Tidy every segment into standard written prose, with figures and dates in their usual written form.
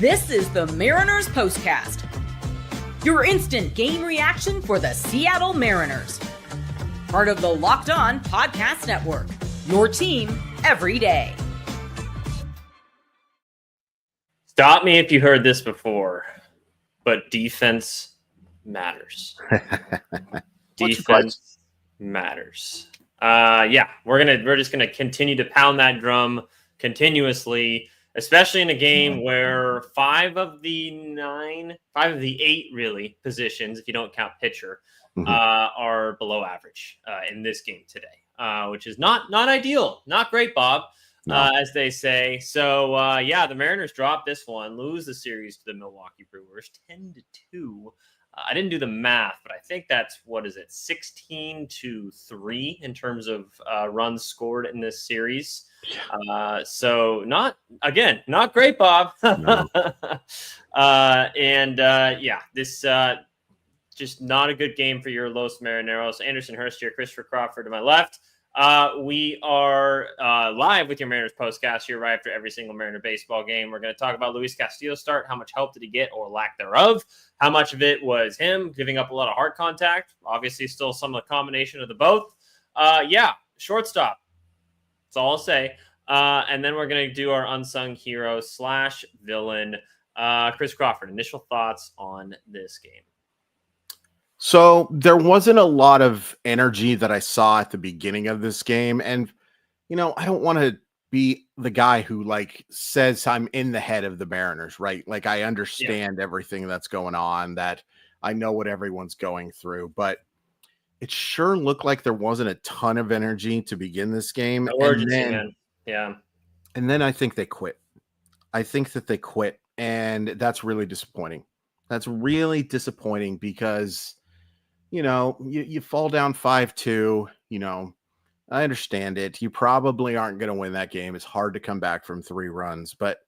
This is the Mariners POSTCAST, your instant game reaction for the Seattle Mariners. Part of the Locked On Podcast Network, your team every day. Stop me if you heard this before, but defense matters. Defense matters. We're just gonna continue to pound that drum continuously, especially in a game where five of the eight really positions, if you don't count pitcher, are below average in this game today, which is not ideal, not great, Bob. No. As they say. So, the Mariners dropped this one, lose the series to the Milwaukee Brewers 10-2. I didn't do the math, but I think that's, 16-3 in terms of runs scored in this series. So not great, Bob. No. This just not a good game for your Los Marineros. Anderson Hurst here, Christopher Crawford to my left. We are live with your Mariners POSTCAST here right after every single Mariner baseball game. We're going to talk about Luis Castillo's start. How much help did he get or lack thereof? How much of it was him giving up a lot of hard contact? Obviously, still some of the combination of the both. Shortstop. That's all I'll say. And then we're going to do our unsung hero / villain. Chris Crawford, initial thoughts on this game. So there wasn't a lot of energy that I saw at the beginning of this game. And, I don't want to be the guy who says I'm in the head of the Mariners, right? Like I understand everything that's going on, that I know what everyone's going through, but it sure looked like there wasn't a ton of energy to begin this game. No urgency, man. Yeah. And then I think they quit. I think that they quit. And that's really disappointing. That's really disappointing because you fall down 5-2, I understand it. You probably aren't going to win that game. It's hard to come back from 3 runs, but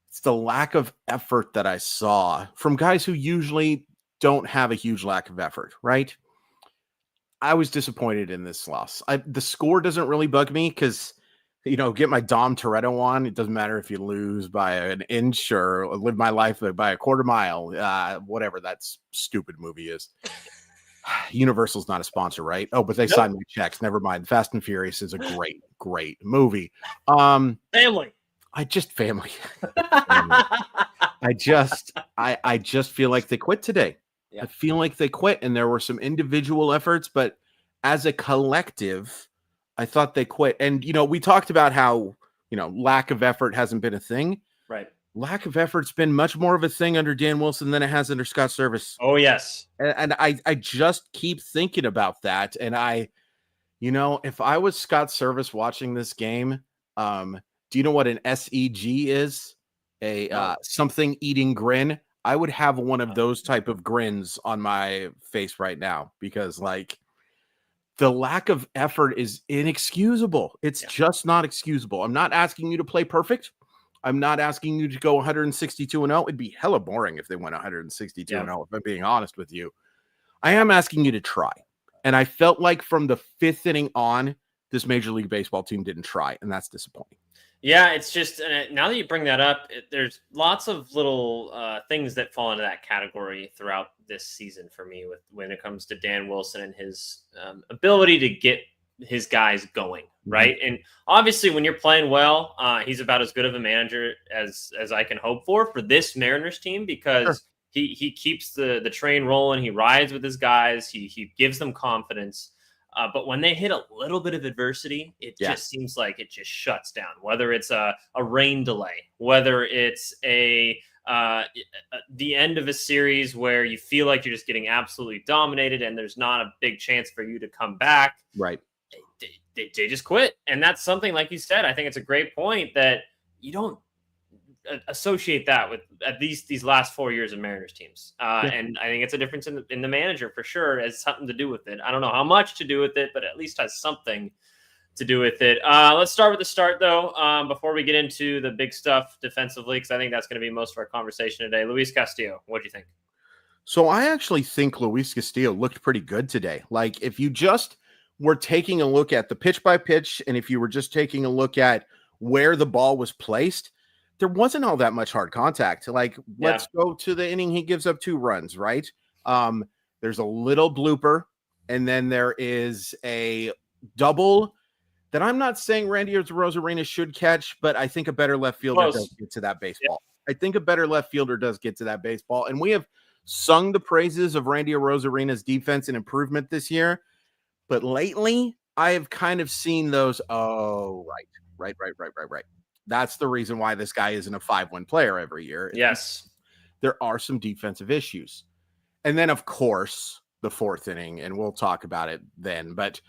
it's the lack of effort that I saw from guys who usually don't have a huge lack of effort, right? I was disappointed in this loss. The score doesn't really bug me because, get my Dom Toretto on. It doesn't matter if you lose by an inch or live my life by a quarter mile, whatever that stupid movie is. Universal's not a sponsor, right? Oh, but they signed me checks. Never mind. Fast and Furious is a great movie. Family. I just feel like they quit today. Yeah. I feel like they quit, and there were some individual efforts, but as a collective, I thought they quit. And we talked about how lack of effort hasn't been a thing. Right. Lack of effort's been much more of a thing under Dan Wilson than it has under Scott Service. Oh, yes. And I just keep thinking about that. And if I was Scott Service watching this game, do you know what an SEG is? Something eating grin. I would have one of those type of grins on my face right now because the lack of effort is inexcusable. It's just not excusable. I'm not asking you to play perfect. I'm not asking you to go 162-0. It'd be hella boring if they went 162-0, if I'm being honest with you. I am asking you to try. And I felt like from the 5th inning on, this Major League Baseball team didn't try, and that's disappointing. Yeah, it's just, now that you bring that up, there's lots of little things that fall into that category throughout this season for me when it comes to Dan Wilson and his ability to get his guys going, right? And obviously when you're playing well, he's about as good of a manager as I can hope for this Mariners team because he keeps the train rolling. He rides with his guys. He gives them confidence. But when they hit a little bit of adversity, it just seems like it just shuts down, whether it's a rain delay, whether it's the end of a series where you feel like you're just getting absolutely dominated and there's not a big chance for you to come back. Right. They just quit. And that's something, like you said, I think it's a great point that you don't associate that with at least these last 4 years of Mariners teams. And I think it's a difference in the manager for sure. It has something to do with it. I don't know how much to do with it, but at least has something to do with it. Let's start with the start, though, before we get into the big stuff defensively, because I think that's going to be most of our conversation today. Luis Castillo, what do you think? So I actually think Luis Castillo looked pretty good today. If you just were taking a look at the pitch by pitch, and if you were just taking a look at where the ball was placed, there wasn't all that much hard contact. Like, let's go to the inning he gives up 2 runs, right? There's a little blooper, and then there is a double that I'm not saying Randy Arozarena should catch, but I think a better left fielder does get to that baseball. I think a better left fielder does get to that baseball. And we have sung the praises of Randy Arozarena's defense and improvement this year. But lately, I have kind of seen those, right. That's the reason why this guy isn't a 5-win player every year. Yes. There are some defensive issues. And then, of course, the 4th inning, and we'll talk about it then. But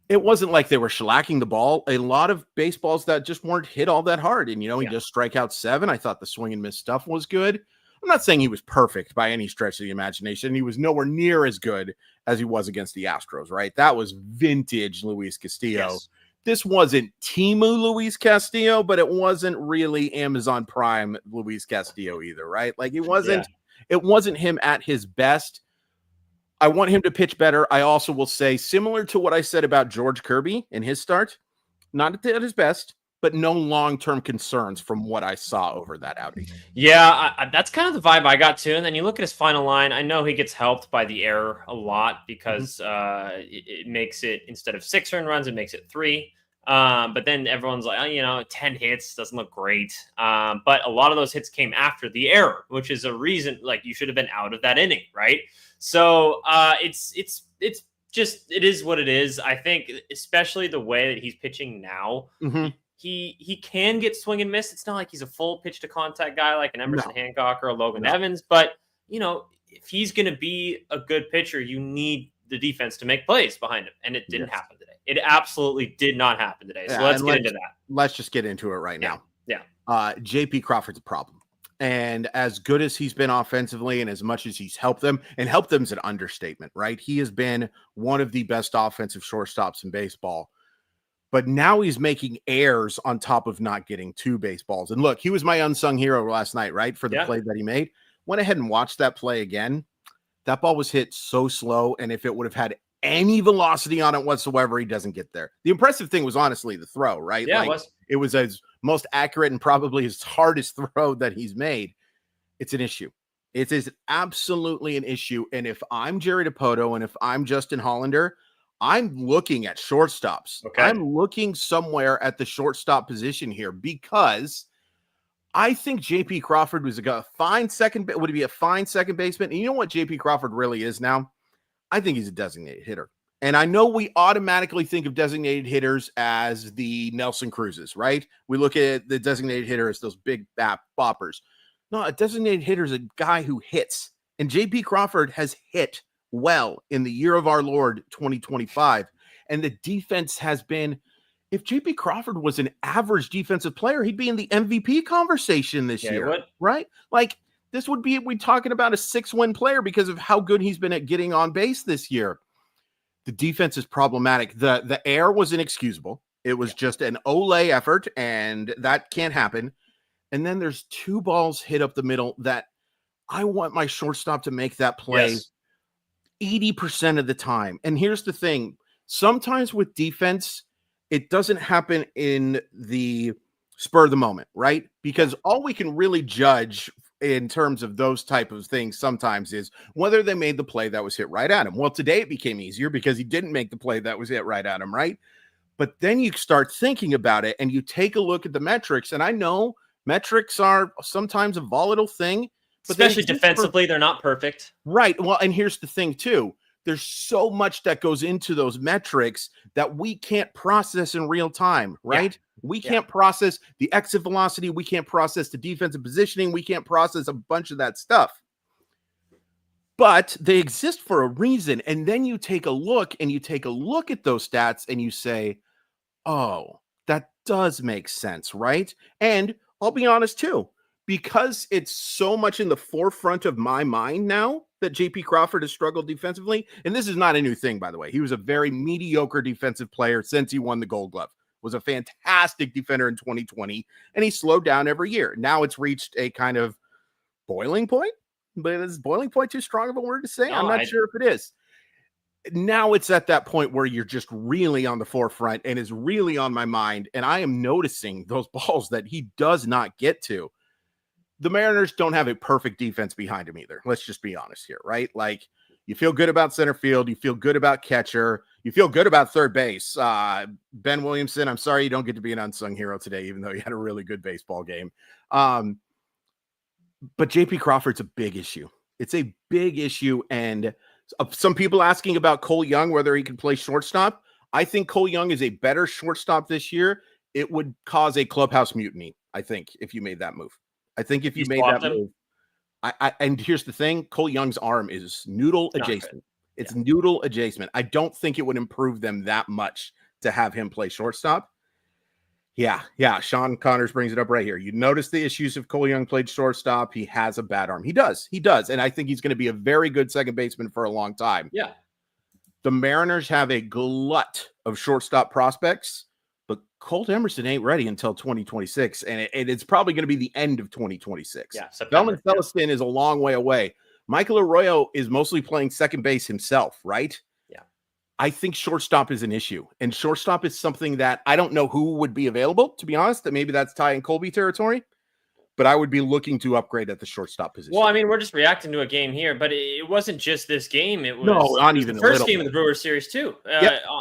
it wasn't like they were shellacking the ball. A lot of baseballs that just weren't hit all that hard. And, he just strike out 7. I thought the swing and miss stuff was good. I'm not saying he was perfect by any stretch of the imagination. He was nowhere near as good as he was against the Astros, right? That was vintage Luis Castillo. Yes. This wasn't Temu Luis Castillo, but it wasn't really Amazon Prime Luis Castillo either, right? Like, it wasn't him at his best. I want him to pitch better. I also will say, similar to what I said about George Kirby in his start, not at his best, but no long-term concerns from what I saw over that outing. Yeah, that's kind of the vibe I got too. And then you look at his final line. I know he gets helped by the error a lot because it makes it, instead of 6 earned runs, it makes it 3. But then everyone's like, 10 hits doesn't look great. But a lot of those hits came after the error, which is a reason, like, you should have been out of that inning, right? So it's just, it is what it is. I think, especially the way that he's pitching now, he can get swing and miss. It's not like he's a full pitch to contact guy like an Emerson Hancock or a Logan Evans. But, if he's going to be a good pitcher, you need the defense to make plays behind him. And it didn't happen today. It absolutely did not happen today. So let's get into that. Let's just get into it right now. Yeah. JP Crawford's a problem. And as good as he's been offensively and as much as he's helped them, and helped them is an understatement, right? He has been one of the best offensive shortstops in baseball. But now he's making errors on top of not getting 2 baseballs. And look, he was my unsung hero last night, right? For the play that he made. Went ahead and watched that play again. That ball was hit so slow. And if it would have had any velocity on it whatsoever, he doesn't get there. The impressive thing was honestly the throw, right? Yeah, it was his most accurate and probably his hardest throw that he's made. It's an issue. It is absolutely an issue. And if I'm Jerry DiPoto and if I'm Justin Hollander, I'm looking at shortstops. Okay. I'm looking somewhere at the shortstop position here because I think JP Crawford was a fine second. Would he be a fine second baseman? And you know what JP Crawford really is now? I think he's a designated hitter. And I know we automatically think of designated hitters as the Nelson Cruzes, right? We look at the designated hitter as those big boppers. No, a designated hitter is a guy who hits. And JP Crawford has hit well in the year of our Lord 2025. And the defense has been, if JP Crawford was an average defensive player, he'd be in the MVP conversation this year, right? Like, this would be, we're talking about a 6-win player because of how good he's been at getting on base this year. The defense is problematic. The error was inexcusable. It was just an Olay effort, and that can't happen. And then there's 2 balls hit up the middle that I want my shortstop to make that play 80% of the time. And here's the thing. Sometimes with defense, it doesn't happen in the spur of the moment, right? Because all we can really judge in terms of those type of things sometimes is whether they made the play that was hit right at him. Well, today it became easier because he didn't make the play that was hit right at him, right? But then you start thinking about it and you take a look at the metrics. And I know metrics are sometimes a volatile thing. But especially defensively, they're not perfect. Right. Well, and here's the thing, too. There's so much that goes into those metrics that we can't process in real time, right? Yeah. We can't process the exit velocity. We can't process the defensive positioning. We can't process a bunch of that stuff. But they exist for a reason. And then you take a look at those stats and you say, oh, that does make sense, right? And I'll be honest, too. Because it's so much in the forefront of my mind now that JP Crawford has struggled defensively. And this is not a new thing, by the way. He was a very mediocre defensive player since he won the Gold Glove. Was a fantastic defender in 2020, and he slowed down every year. Now it's reached a kind of boiling point, but is boiling point too strong of a word to say? No, I'm not sure if it is. Now it's at that point where you're just really on the forefront and is really on my mind. And I am noticing those balls that he does not get to. the Mariners don't have a perfect defense behind him either. Let's just be honest here, right? Like, you feel good about center field. You feel good about catcher. You feel good about third base. Ben Williamson, I'm sorry you don't get to be an unsung hero today, even though you had a really good baseball game. But JP Crawford's a big issue. It's a big issue. And some people asking about Cole Young, whether he can play shortstop. I think Cole Young is a better shortstop this year. It would cause a clubhouse mutiny, I think, if you made that move. I think if you made that move. And here's the thing, Cole Young's arm is noodle adjacent. It's noodle adjacent. I don't think it would improve them that much to have him play shortstop. Yeah. Sean Connors brings it up right here. You notice the issues if Cole Young played shortstop. He has a bad arm. He does. And I think he's going to be a very good second baseman for a long time. Yeah. The Mariners have a glut of shortstop prospects, but Colt Emerson ain't ready until 2026, and it's probably going to be the end of 2026. Yeah, Belman Celestin is a long way away. Michael Arroyo is mostly playing second base himself, right? Yeah. I think shortstop is an issue, and shortstop is something that I don't know who would be available, to be honest. That maybe that's Ty and Colby territory, but I would be looking to upgrade at the shortstop position. Well, I mean, we're just reacting to a game here, but it wasn't just this game. It was, not even the first game of the Brewers series too,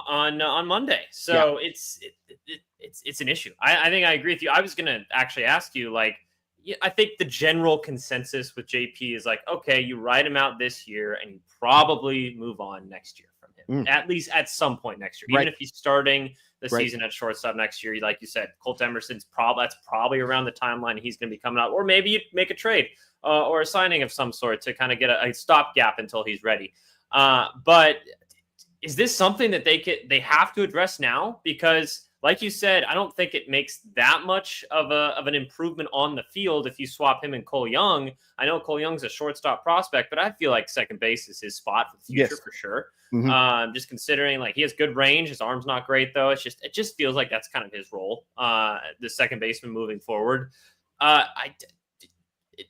on Monday. So it's an issue. I think I agree with you. I was going to actually ask you, like, I think the general consensus with JP is like, okay, you write him out this year and you probably move on next year from him, at least at some point next year. Even if he's starting the season at shortstop next year, like you said, Colt Emerson's that's probably around the timeline he's going to be coming out, or maybe you make a trade or a signing of some sort to kind of get a stopgap until he's ready. But is this something that they have to address now? Because, like you said, I don't think it makes that much of an improvement on the field if you swap him and Cole Young. I know Cole Young's a shortstop prospect, but I feel like second base is his spot for the future for sure. Mm-hmm. Just considering, like, he has good range. His arm's not great though. It just feels like that's kind of his role. The second baseman moving forward.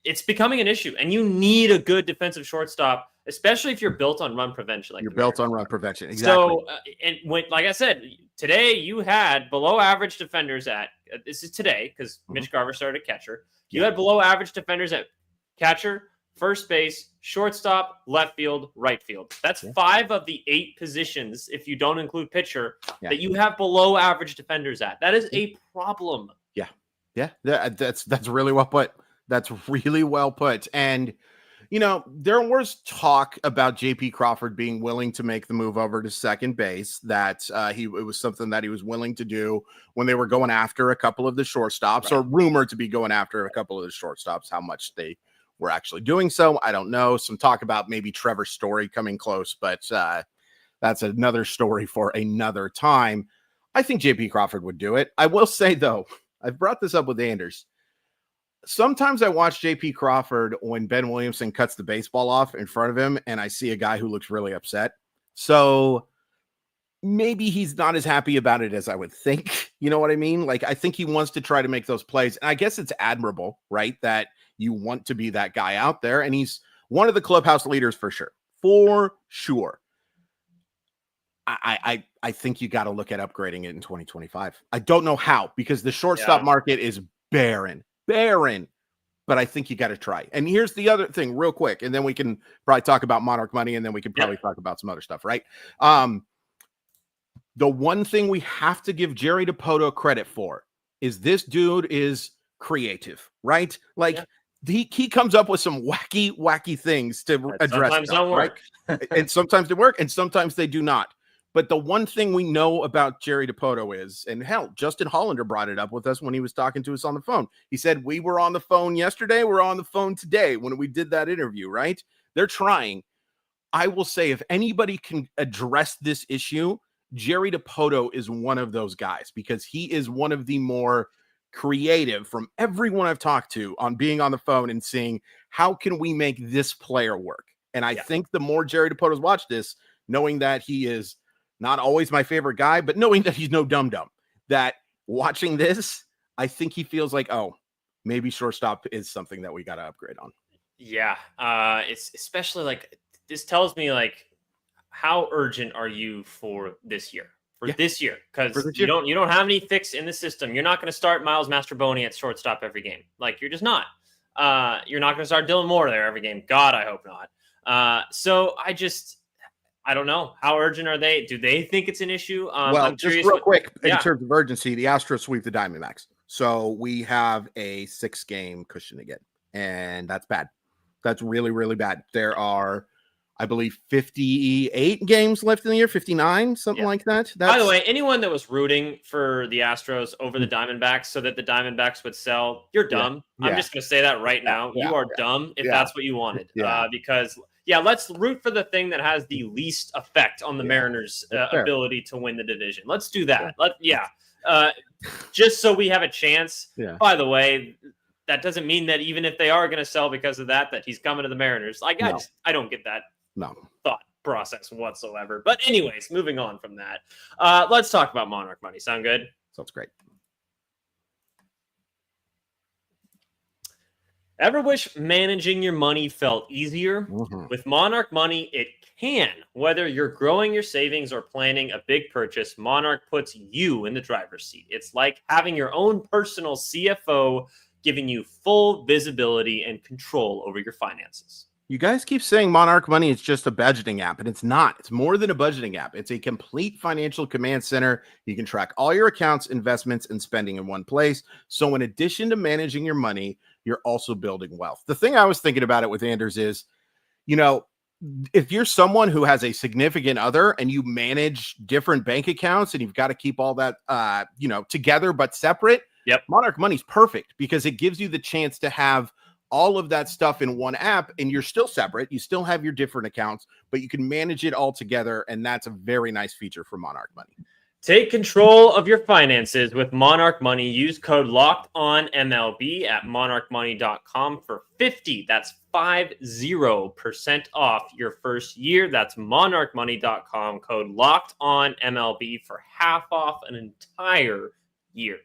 It's becoming an issue, and you need a good defensive shortstop, especially if you're built on run prevention. Like you're built on run prevention. Exactly. So, and like I said, today you had below average defenders at, this is today because Mitch Garver started at catcher. You had below average defenders at catcher, first base, shortstop, left field, right field. That's 5 of the 8 positions, if you don't include pitcher, that you have below average defenders at. That is a problem. Yeah. That's really well put. That's really well put. And, you know, there was talk about JP Crawford being willing to make the move over to second base, that it was something that he was willing to do when they were going after a couple of the shortstops, or rumored to be going after a couple of the shortstops. How much they were actually doing so, I don't know. Some talk about maybe Trevor Story coming close, but that's another story for another time. I think JP Crawford would do it. I will say, though, I've brought this up with Anders. Sometimes I watch JP Crawford when Ben Williamson cuts the baseball off in front of him, and I see a guy who looks really upset. So maybe he's not as happy about it as I would think. You know what I mean? Like, I think he wants to try to make those plays. And I guess it's admirable, right, that you want to be that guy out there. And he's one of the clubhouse leaders for sure. For sure. I think you got to look at upgrading it in 2025. I don't know how, because the shortstop market is barren, but I think you got to try. And here's the other thing real quick, and then we can probably talk about Monarch Money, and then we can probably talk about some other stuff, right? The one thing we have to give Jerry DiPoto credit for is this dude is creative, right? Like, he comes up with some wacky things to address. Sometimes don't work. Right? And sometimes they work, and sometimes they do not. But the one thing we know about Jerry DiPoto is, and hell, Justin Hollander brought it up with us when he was talking to us on the phone. He said, we were on the phone yesterday. We're on the phone today when we did that interview, right? They're trying. I will say, if anybody can address this issue, Jerry DiPoto is one of those guys, because he is one of the more creative from everyone I've talked to on being on the phone and seeing how can we make this player work. And I think the more Jerry DiPoto's watched this, knowing that he is not always my favorite guy, but knowing that he's no dum-dum, that watching this, I think he feels like, oh, maybe shortstop is something that we got to upgrade on. Yeah. It's especially like, this tells me, like, how urgent are you for this year? This year, because you don't have any fix in the system. You're not going to start Miles Mastroboni at shortstop every game. Like, you're just not. You're not going to start Dylan Moore there every game. God, I hope not. So I don't know. How urgent are they? Do they think it's an issue? Well, just real quick, in yeah. terms of urgency, the Astros sweep the Diamondbacks. So we have a 6-game cushion again, and that's bad. That's really, really bad. There are, I believe, 58 games left in the year, 59, something like that. By the way, anyone that was rooting for the Astros over the Diamondbacks so that the Diamondbacks would sell, you're dumb. Yeah. I'm just going to say that right now. You are dumb if that's what you wanted. Because let's root for the thing that has the least effect on the Mariners' ability to win the division. Let's do that. Just so we have a chance. Yeah. By the way, that doesn't mean that even if they are going to sell because of that he's coming to the Mariners. I don't get that thought process whatsoever. But anyways, moving on from that, let's talk about Monarch Money. Sound good? Sounds great. Ever wish managing your money felt easier? Mm-hmm. With Monarch Money, it can. Whether you're growing your savings or planning a big purchase, Monarch puts you in the driver's seat. It's like having your own personal CFO, giving you full visibility and control over your finances. You guys keep saying Monarch Money is just a budgeting app, and it's not. It's more than a budgeting app. It's a complete financial command center. You can track all your accounts, investments, and spending in one place. So in addition to managing your money, you're also building wealth. The thing I was thinking about it with Anders is, if you're someone who has a significant other and you manage different bank accounts and you've got to keep all that, together but separate, Monarch Money's perfect because it gives you the chance to have all of that stuff in one app, and you're still separate. You still have your different accounts, but you can manage it all together, and that's a very nice feature for Monarch Money. Take control of your finances with Monarch Money. Use code LOCKEDONMLB at monarchmoney.com for 50% off your first year. That's monarchmoney.com, code LOCKEDONMLB for half off an entire year.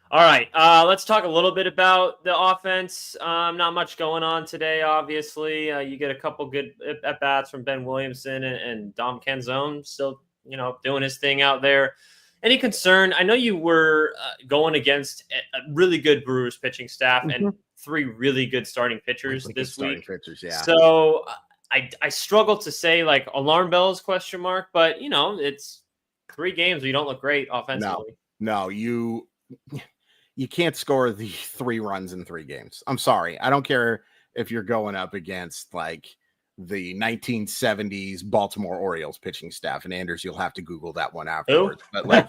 All right, let's talk a little bit about the offense. Not much going on today, obviously. You get a couple good at-bats from Ben Williamson and Dom Canzone still, doing his thing out there. Any concern? I know you were going against a really good Brewers pitching staff and 3 really good starting pitchers this week. So I struggle to say, alarm bells, question mark, but, it's 3 games where you don't look great offensively. No, you can't score the 3 runs in 3 games. I'm sorry. I don't care if you're going up against the 1970s Baltimore Orioles pitching staff. And Anders, you'll have to Google that one afterwards. Ooh. But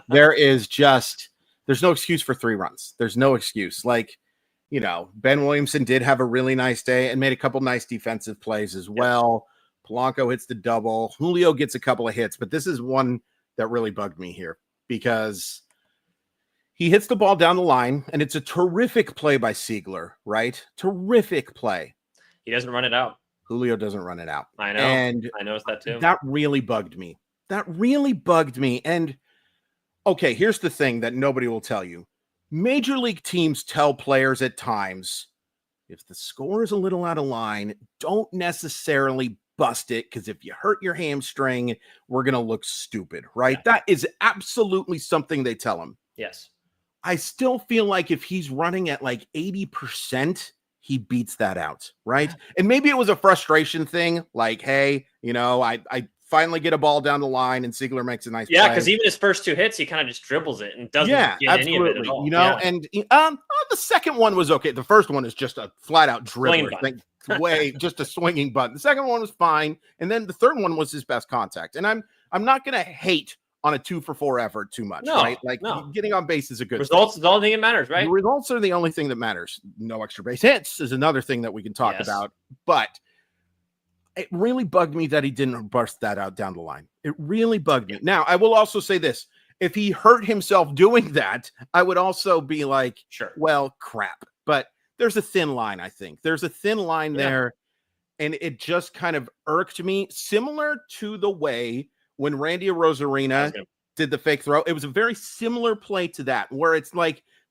there's no excuse for 3 runs. There's no excuse. Ben Williamson did have a really nice day and made a couple nice defensive plays as well. Polanco hits the double. Julio gets a couple of hits, but this is one that really bugged me here because he hits the ball down the line, and it's a terrific play by Siegler, right? Terrific play. He doesn't run it out. Julio doesn't run it out. I know. And I noticed that too. That really bugged me. And, okay, here's the thing that nobody will tell you. Major league teams tell players at times, if the score is a little out of line, don't necessarily bust it, because if you hurt your hamstring, we're going to look stupid, right? Yeah. That is absolutely something they tell him. Yes. I still feel like if he's running at 80%, he beats that out, right? Yeah. And maybe it was a frustration thing, hey, I finally get a ball down the line and Siegler makes a nice play. Yeah, because even his first 2 hits, he kind of just dribbles it and doesn't get any of it at all. And the second one was okay. The first one is just a flat-out dribbler. Just a swinging button. The second one was fine, and then the third one was his best contact. And I'm not going to hate on a 2-for-4 effort too much, right? Getting on base is a good results is the only thing that matters, right? The results are the only thing that matters. No extra base hits is another thing that we can talk about, but it really bugged me that he didn't burst that out down the line. It really bugged me. Now, I will also say this. If he hurt himself doing that, I would also be sure, well, crap. But there's a thin line, I think. There's a thin line there, and it just kind of irked me, similar to the way when Randy Arozarena did the fake throw. It was a very similar play to that, where it's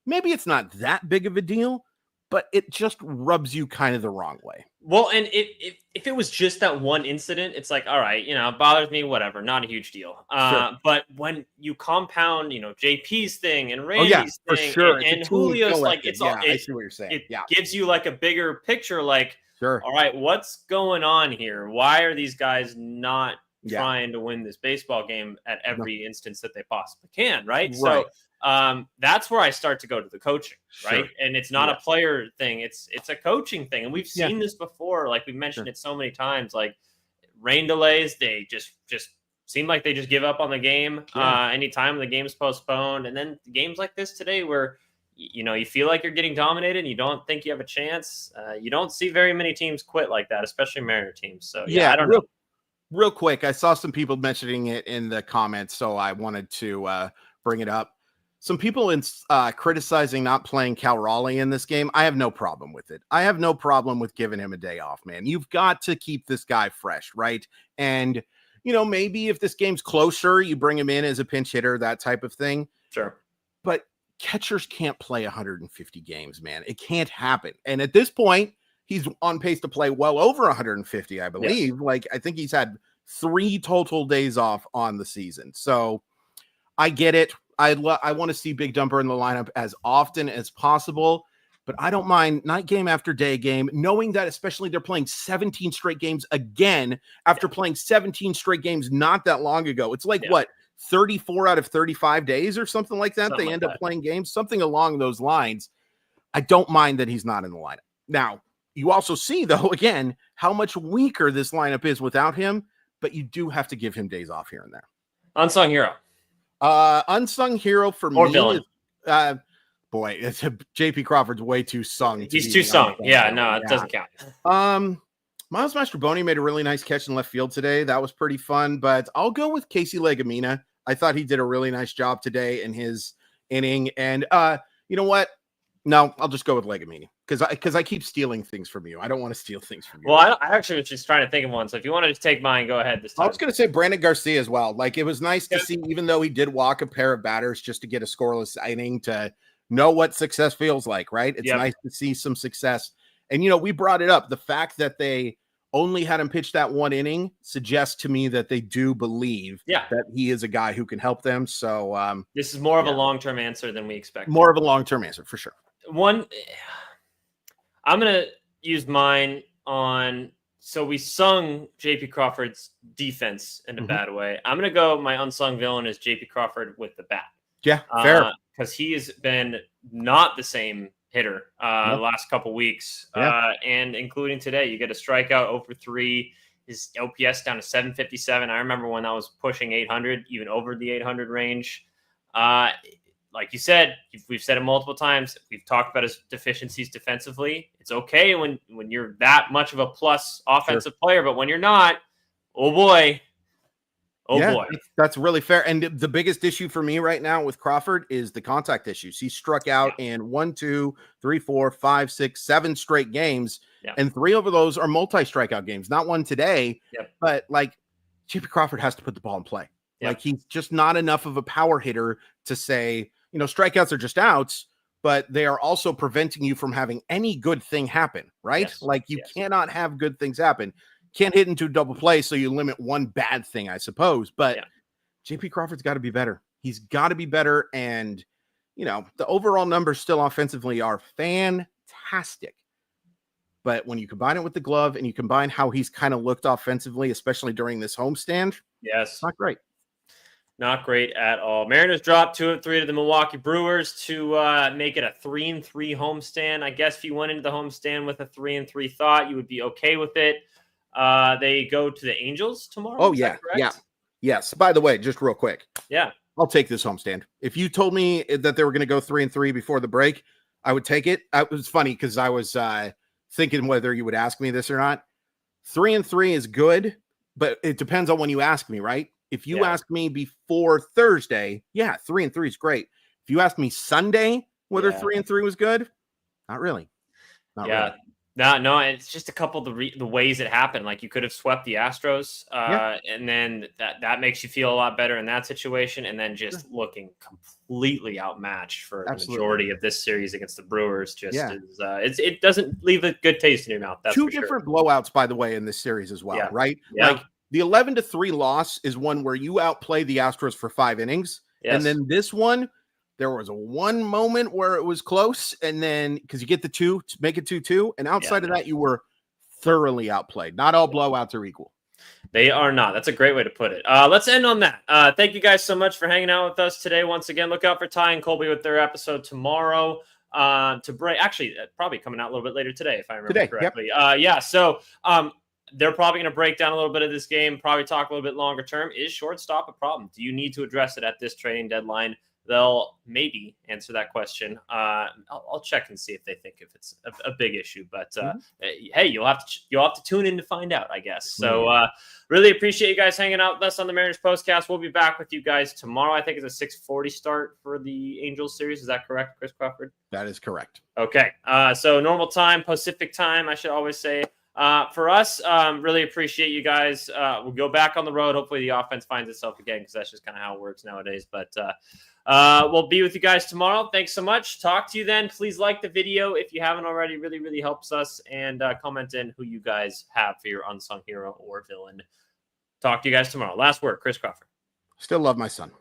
maybe it's not that big of a deal, but it just rubs you kind of the wrong way. Well, and if it was just that one incident, it's like, all right, it bothers me, whatever, not a huge deal. Sure. But when you compound, JP's thing and Oh yeah, Randy's for thing sure. and Julio's, like, it's all, I see what you're saying. it Yeah, gives you like a bigger picture, like, sure. all right, what's going on here? Why are these guys not trying to win this baseball game at every instance that they possibly can, right? So that's where I start to go to the coaching, right? And it's not a player thing, it's a coaching thing. And we've seen this before, like we mentioned it so many times, like rain delays, they just seem like they just give up on the game anytime the game's postponed. And then games like this today where you feel like you're getting dominated and you don't think you have a chance. You don't see very many teams quit like that, especially Mariner teams. So I don't know. Real quick, I saw some people mentioning it in the comments, so I wanted to bring it up. Some people criticizing not playing Cal Raleigh in this game. I have no problem with it. I have no problem with giving him a day off, man. You've got to keep this guy fresh, right? And, maybe if this game's closer, you bring him in as a pinch hitter, that type of thing. Sure. But catchers can't play 150 games, man. It can't happen. And at this point, he's on pace to play well over 150, I believe. Yes. Like, I think he's had 3 total days off on the season. So I get it. I want to see Big Dumper in the lineup as often as possible, but I don't mind night game after day game, knowing that especially they're playing 17 straight games again after playing 17 straight games not that long ago. It's like, 34 out of 35 days or something like that. They end up playing games, something along those lines. I don't mind that he's not in the lineup. Now, you also see, though, again, how much weaker this lineup is without him, but you do have to give him days off here and there. Unsung hero. Unsung hero for or me villain. Is, boy, JP Crawford's way too sung. He's too sung. Yeah, no, it doesn't count. Miles Mastroboni made a really nice catch in left field today. That was pretty fun, but I'll go with Casey Legumina. I thought he did a really nice job today in his inning. And you know what? No, I'll just go with Legumina because I keep stealing things from you. I don't want to steal things from you. Well, I actually was just trying to think of one. So if you wanted to take mine, go ahead this time. I was going to say Brandon Garcia as well. Like, it was nice to see, even though he did walk a pair of batters just to get a scoreless inning, to know what success feels like, right? It's nice to see some success. And, we brought it up. The fact that they only had him pitch that one inning suggests to me that they do believe that he is a guy who can help them. So this is more of a long-term answer than we expected. More of a long-term answer for sure. I'm going to use mine on, so we sung JP Crawford's defense in a bad way. I'm going to go, my unsung villain is JP Crawford with the bat. Yeah, fair. Because he has been not the same hitter the last couple weeks. And including today, you get a strikeout over 3, his OPS down to 757. I remember when that was pushing 800, even over the 800 range. Like you said, we've said it multiple times. We've talked about his deficiencies defensively. It's okay when you're that much of a plus offensive player, but when you're not, oh boy. That's really fair. And the biggest issue for me right now with Crawford is the contact issues. He struck out in 1, 2, 3, 4, 5, 6, 7 straight games, and 3 of those are multi-strikeout games. Not one today, but like JP Crawford has to put the ball in play. Like, he's just not enough of a power hitter to say, strikeouts are just outs, but they are also preventing you from having any good thing happen, right? Like, you cannot have good things happen. Can't hit into a double play, so you limit one bad thing, I suppose. But JP Crawford's got to be better. He's got to be better. And, the overall numbers still offensively are fantastic. But when you combine it with the glove and you combine how he's kind of looked offensively, especially during this homestand, it's not great. Not great at all. Mariners dropped 2 of 3 to the Milwaukee Brewers to make it a 3-3 homestand. I guess if you went into the homestand with a 3-3 thought, you would be okay with it. They go to the Angels tomorrow. Oh, yeah. Yes. By the way, just real quick. Yeah. I'll take this homestand. If you told me that they were going to go 3-3 before the break, I would take it. It was funny because I was thinking whether you would ask me this or not. 3-3 is good, but it depends on when you ask me, right? If you ask me before Thursday, 3-3 is great. If you ask me Sunday whether 3-3 was good, not really. Not really. No, it's just a couple of the ways it happened. Like you could have swept the Astros, and then that makes you feel a lot better in that situation. And then just looking completely outmatched for the majority of this series against the Brewers is it doesn't leave a good taste in your mouth. That's two different blowouts, by the way, in this series as well, right? Yeah. Like the 11-3 loss is one where you outplay the Astros for 5 innings, and then this one. There was one moment where it was close, and then because you get the 2 to make it 2-2, and outside of that, you were thoroughly outplayed. Not all blowouts are equal. They are not. That's a great way to put it. Let's end on that. Thank you guys so much for hanging out with us today. Once again, look out for Ty and Colby with their episode tomorrow. To break, actually, probably coming out a little bit later today, if I remember correctly. Yep. So they're probably going to break down a little bit of this game, probably talk a little bit longer term. Is shortstop a problem? Do you need to address it at this trading deadline? They'll maybe answer that question. I'll check and see if they think if it's a big issue. But hey, you'll have to tune in to find out, I guess. So really appreciate you guys hanging out with us on the Mariners Postcast. We'll be back with you guys tomorrow. I think it's a 6:40 start for the Angels series. Is that correct, Chris Crawford? That is correct. Okay. So normal time, Pacific time, I should always say. For us, really appreciate you guys. We'll go back on the road. Hopefully the offense finds itself again, because that's just kind of how it works nowadays. But we'll be with you guys tomorrow. Thanks so much. Talk to you then. Please like the video if you haven't already. Really, really helps us. And comment in who you guys have for your unsung hero or villain. Talk to you guys tomorrow. Last word, Chris Crawford. Still love my son.